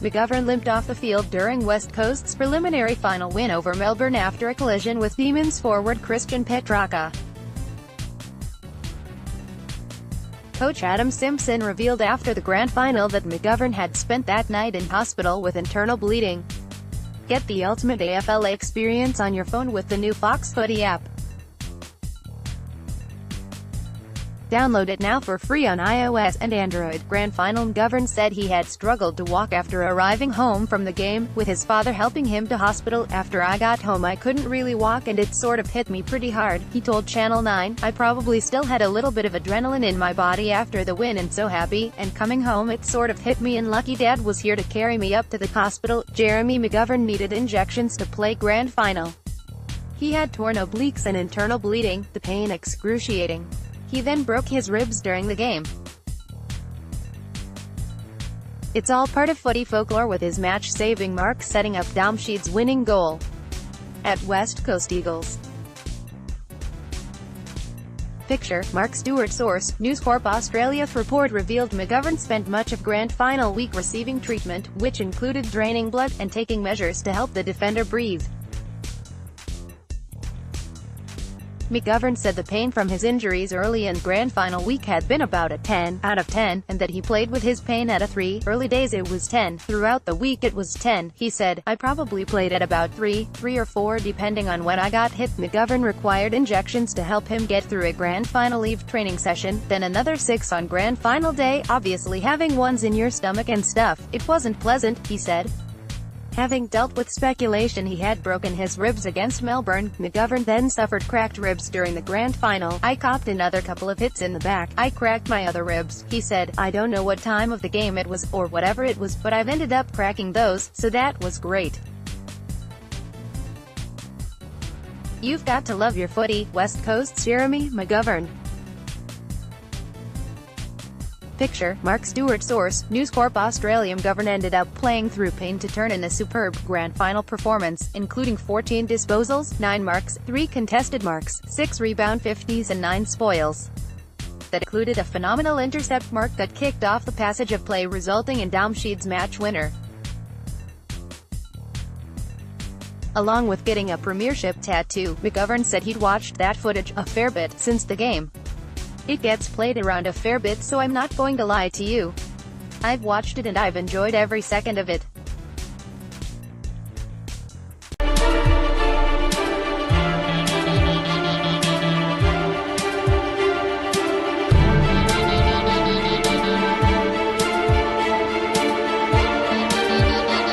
McGovern limped off the field during West Coast's preliminary final win over Melbourne after a collision with Demons forward Christian Petracca. Coach Adam Simpson revealed after the grand final that McGovern had spent that night in hospital with internal bleeding. Get the ultimate AFL experience on your phone with the new Fox Footy app. Download it now for free on iOS and Android. Grand final. McGovern said he had struggled to walk after arriving home from the game, with his father helping him to hospital. After I got home I couldn't really walk and it sort of hit me pretty hard, he told Channel 9. I probably still had a little bit of adrenaline in my body after the win and so happy, and coming home it sort of hit me and lucky Dad was here to carry me up to the hospital. Jeremy McGovern needed injections to play grand final. He had torn obliques and internal bleeding, the pain excruciating. He then broke his ribs during the game. It's all part of footy folklore, with his match-saving mark setting up Damsheed's winning goal at West Coast Eagles. Picture, Mark Stewart. Source, News Corp Australia. Report revealed McGovern spent much of grand final week receiving treatment, which included draining blood, and taking measures to help the defender breathe. McGovern said the pain from his injuries early in grand final week had been about a 10 out of 10, and that he played with his pain at a 3. Early days it was 10, throughout the week it was 10. He said, I probably played at about 3 or 4 depending on when I got hit. McGovern required injections to help him get through a grand final eve training session, then another 6 on grand final day. Obviously having ones in your stomach and stuff, it wasn't pleasant, he said. Having dealt with speculation he had broken his ribs against Melbourne, McGovern then suffered cracked ribs during the grand final. I copped another couple of hits in the back. I cracked my other ribs, he said. I don't know what time of the game it was, or whatever it was, but I've ended up cracking those, so that was great. You've got to love your footy. West Coast's Jeremy McGovern. Picture, Mark Stewart. Source, News Corp Australia. McGovern ended up playing through pain to turn in a superb grand final performance, including 14 disposals, 9 marks, 3 contested marks, 6 rebound 50s and 9 spoils. That included a phenomenal intercept mark that kicked off the passage of play, resulting in Damsheed's match winner. Along with getting a premiership tattoo, McGovern said he'd watched that footage a fair bit since the game. It gets played around a fair bit, so I'm not going to lie to you. I've watched it and I've enjoyed every second of it.